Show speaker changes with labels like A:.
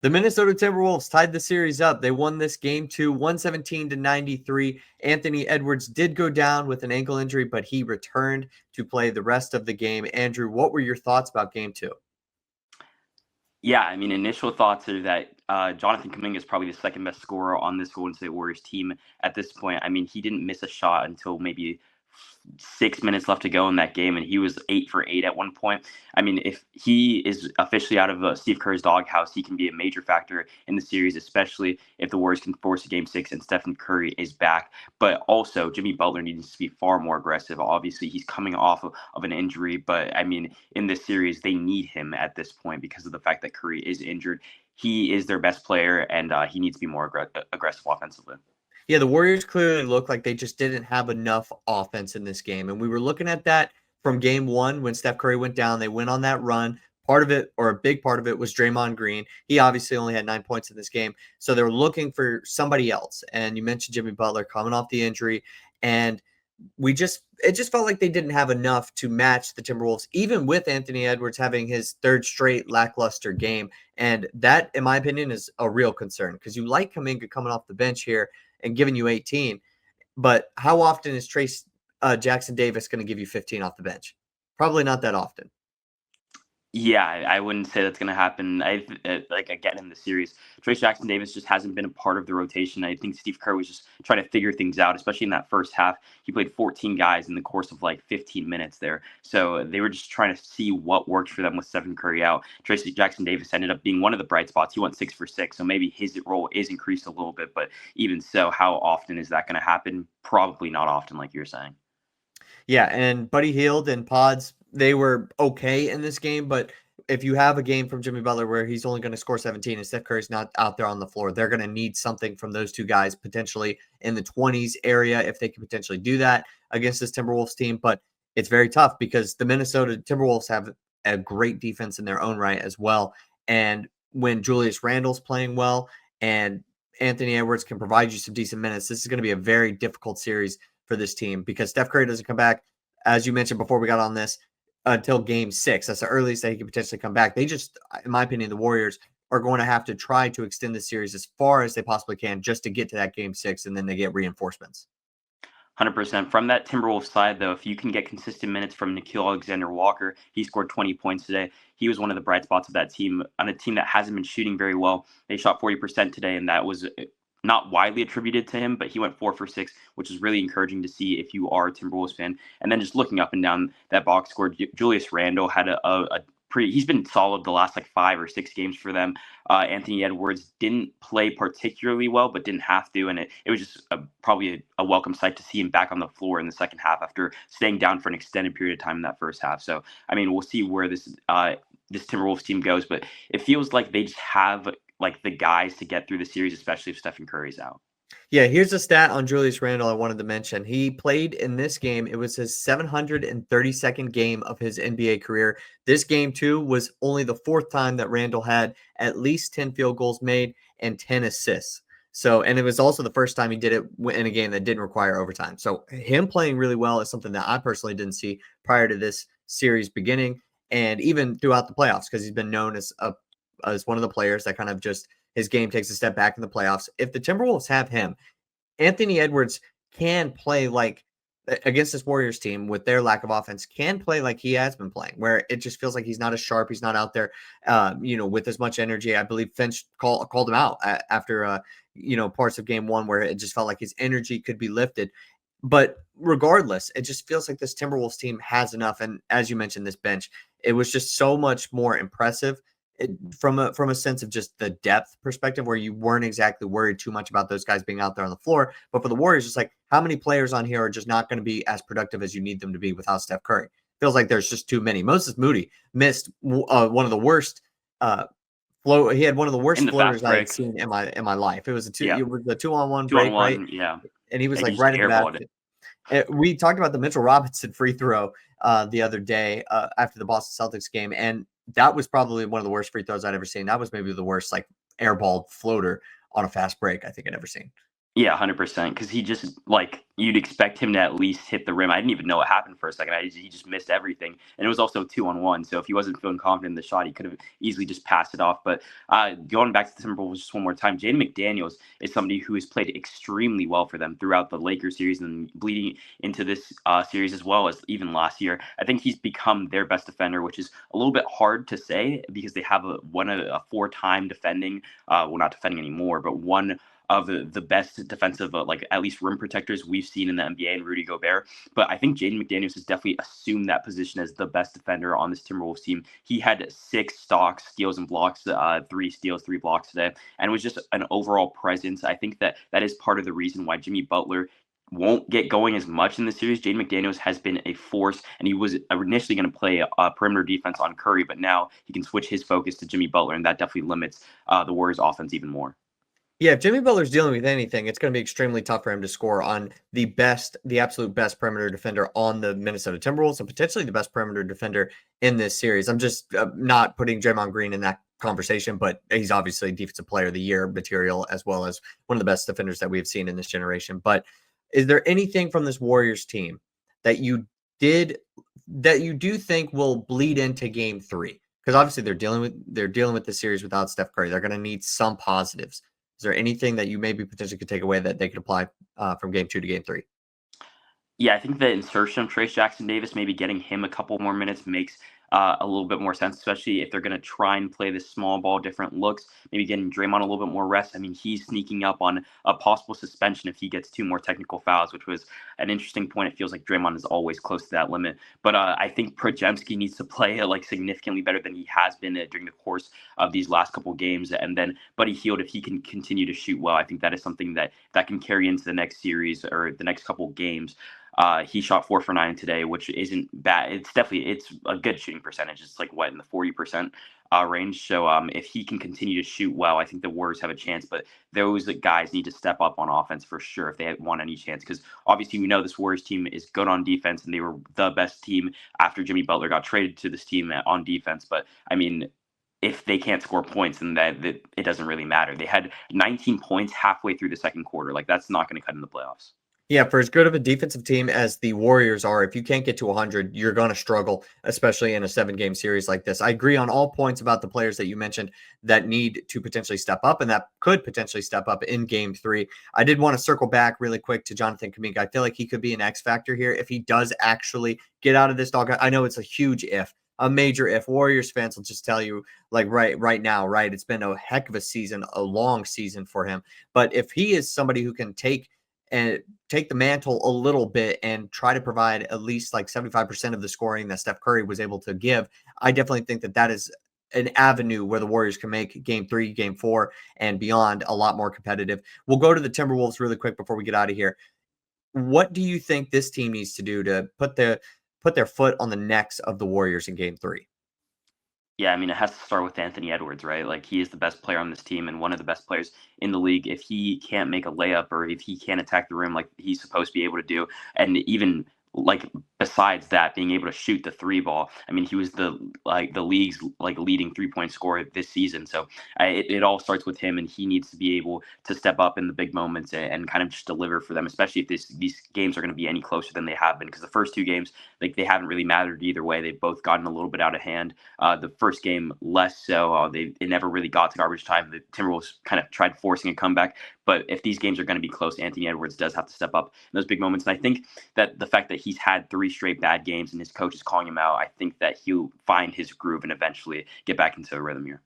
A: The Minnesota Timberwolves tied the series up. They won this game 2, 117-93. Anthony Edwards did go down with an ankle injury, but he returned to play the rest of the game. Andrew, what were your thoughts about game 2?
B: Yeah, I mean, initial thoughts are that Jonathan Kuminga is probably the second best scorer on this Golden State Warriors team at this point. I mean, he didn't miss a shot until maybe 6 minutes left to go in that game, and he was 8 for 8 at one point. I mean, if he is officially out of Steve Kerr's doghouse, he can be a major factor in the series, especially if the Warriors can force a game 6 and Stephen Curry is back. But also, Jimmy Butler needs to be far more aggressive. Obviously, he's coming off of an injury, but I mean, in this series, they need him at this point because of the fact that Curry is injured. He is their best player, and he needs to be more aggressive offensively.
A: Yeah, the Warriors clearly looked like they just didn't have enough offense in this game. And we were looking at that from game 1 when Steph Curry went down. They went on that run. Part of it, or a big part of it, was Draymond Green. He obviously only had 9 points in this game. So they were looking for somebody else. And you mentioned Jimmy Butler coming off the injury. And it just felt like they didn't have enough to match the Timberwolves, even with Anthony Edwards having his third straight lackluster game. And that, in my opinion, is a real concern because you like Kuminga coming off the bench here and giving you 18. But how often is Trace Jackson Davis going to give you 15 off the bench? Probably not that often.
B: Yeah, I wouldn't say that's going to happen. Like again in the series, Trace Jackson Davis just hasn't been a part of the rotation. I think Steve Kerr was just trying to figure things out, especially in that first half. He played 14 guys in the course of like 15 minutes there, so they were just trying to see what worked for them with Stephen Curry out. Trace Jackson Davis ended up being one of the bright spots. He went 6 for 6, so maybe his role is increased a little bit. But even so, how often is that going to happen? Probably not often, like you're saying.
A: Yeah, and Buddy Hield and Pods, they were okay in this game, but if you have a game from Jimmy Butler where he's only going to score 17 and Steph Curry's not out there on the floor, they're going to need something from those two guys potentially in the 20s area if they can potentially do that against this Timberwolves team. But it's very tough because the Minnesota Timberwolves have a great defense in their own right as well. And when Julius Randle's playing well and Anthony Edwards can provide you some decent minutes, this is going to be a very difficult series for this team because Steph Curry doesn't come back, as you mentioned before we got on this, until game 6. That's the earliest that he could potentially come back. They just, in my opinion, the Warriors are going to have to try to extend the series as far as they possibly can just to get to that game 6, and then they get reinforcements.
B: 100%. From that Timberwolves side, though, if you can get consistent minutes from Nickeil Alexander-Walker, he scored 20 points today. He was one of the bright spots of that team, on a team that hasn't been shooting very well. They shot 40% today, and that was not widely attributed to him, but he went 4 for 6, which is really encouraging to see if you are a Timberwolves fan. And then just looking up and down that box score, Julius Randle had a pretty. He's been solid the last like 5 or 6 games for them. Anthony Edwards didn't play particularly well, but didn't have to, and it was just probably a welcome sight to see him back on the floor in the second half after staying down for an extended period of time in that first half. So I mean, we'll see where this Timberwolves team goes, but it feels like they just have like the guys to get through the series, especially if Stephen Curry's out.
A: Yeah, here's a stat on Julius Randle I wanted to mention. He played in this game. It was his 732nd game of his NBA career. This game, too, was only the 4th time that Randle had at least 10 field goals made and 10 assists. So, and it was also the first time he did it in a game that didn't require overtime. So, him playing really well is something that I personally didn't see prior to this series beginning and even throughout the playoffs because he's been known as one of the players that kind of just his game takes a step back in the playoffs. If the Timberwolves have him, Anthony Edwards can play like against this Warriors team with their lack of offense, can play like he has been playing, where it just feels like he's not as sharp. He's not out there, with as much energy. I believe Finch called him out after, parts of game 1 where it just felt like his energy could be lifted. But regardless, it just feels like this Timberwolves team has enough. And as you mentioned, this bench, it was just so much more impressive from a sense of just the depth perspective where you weren't exactly worried too much about those guys being out there on the floor. But for the Warriors, it's like how many players on here are just not going to be as productive as you need them to be without Steph Curry? Feels like there's just too many. Moses Moody missed one of the worst he had one of the worst floaters I had seen in my life. It was a 2-on-1 break, right?
B: Yeah.
A: And he was like right in the basket. We talked about the Mitchell Robinson free throw the other day after the Boston Celtics game, and that was probably one of the worst free throws I'd ever seen. That was maybe the worst like airball floater on a fast break I think I'd ever seen.
B: Yeah, 100%. Because he just like you'd expect him to at least hit the rim. I didn't even know what happened for a second. He just missed everything, and it was also 2-on-1. So if he wasn't feeling confident in the shot, he could have easily just passed it off. But going back to the Timberwolves just one more time, Jaden McDaniels is somebody who has played extremely well for them throughout the Lakers series and bleeding into this series as well as even last year. I think he's become their best defender, which is a little bit hard to say because they have a four-time defending, well, not defending anymore, but one of the best defensive, like at least rim protectors we've seen in the NBA and Rudy Gobert. But I think Jaden McDaniels has definitely assumed that position as the best defender on this Timberwolves team. He had 6 steals, and blocks, 3 steals, 3 blocks today, and it was just an overall presence. I think that is part of the reason why Jimmy Butler won't get going as much in the series. Jaden McDaniels has been a force, and he was initially going to play a perimeter defense on Curry, but now he can switch his focus to Jimmy Butler, and that definitely limits the Warriors' offense even more.
A: Yeah, if Jimmy Butler's dealing with anything, it's going to be extremely tough for him to score on the absolute best perimeter defender on the Minnesota Timberwolves and potentially the best perimeter defender in this series. I'm just not putting Draymond Green in that conversation, but he's obviously Defensive Player of the Year material as well as one of the best defenders that we've seen in this generation. But is there anything from this Warriors team that did that you do think will bleed into Game 3? Because obviously they're dealing with the series without Steph Curry. They're going to need some positives. Is there anything that you maybe potentially could take away that they could apply from Game 2 to Game 3?
B: Yeah, I think the insertion of Trace Jackson Davis, maybe getting him a couple more minutes makes a little bit more sense, especially if they're going to try and play this small ball, different looks. Maybe getting Draymond a little bit more rest. I mean, he's sneaking up on a possible suspension if he gets 2 more technical fouls, which was an interesting point. It feels like Draymond is always close to that limit. But I think Projemski needs to play like significantly better than he has been during the course of these last couple games. And then Buddy Hield, if he can continue to shoot well, I think that is something that can carry into the next series or the next couple games. He shot 4 for 9 today, which isn't bad. It's a good shooting percentage. It's like what in the 40% range. So if he can continue to shoot well, I think the Warriors have a chance. But those guys need to step up on offense for sure if they want any chance. Because obviously we know this Warriors team is good on defense, and they were the best team after Jimmy Butler got traded to this team on defense. But I mean, if they can't score points, then that it doesn't really matter. They had 19 points halfway through the second quarter. Like that's not going to cut in the playoffs.
A: Yeah, for as good of a defensive team as the Warriors are, if you can't get to 100, you're going to struggle, especially in a 7-game series like this. I agree on all points about the players that you mentioned that need to potentially step up and that could potentially step up in Game 3. I did want to circle back really quick to Jonathan Kuminga. I feel like he could be an X factor here if he does actually get out of this dog. I know it's a huge if, a major if. Warriors fans will just tell you, like right now, right? It's been a heck of a season, a long season for him. But if he is somebody who can take the mantle a little bit and try to provide at least like 75% of the scoring that Steph Curry was able to give, I definitely think that is an avenue where the Warriors can make Game 3, Game 4, and beyond a lot more competitive. We'll go to the Timberwolves really quick before we get out of here. What do you think this team needs to do to put their foot on the necks of the Warriors in Game 3?
B: Yeah, I mean, it has to start with Anthony Edwards, right? Like, he is the best player on this team and one of the best players in the league. If he can't make a layup or if he can't attack the rim like he's supposed to be able to do, and even like besides that, being able to shoot the 3 ball. I mean, he was the league's like leading 3-point scorer this season. So it all starts with him, and he needs to be able to step up in the big moments and kind of just deliver for them, especially if these games are going to be any closer than they have been. Because the first 2 games, like they haven't really mattered either way. They've both gotten a little bit out of hand. The first game less so. It never really got to garbage time. The Timberwolves kind of tried forcing a comeback. But if these games are going to be close, Anthony Edwards does have to step up in those big moments. And I think that the fact that he's had 3 straight bad games and his coach is calling him out, I think that he'll find his groove and eventually get back into a rhythm here.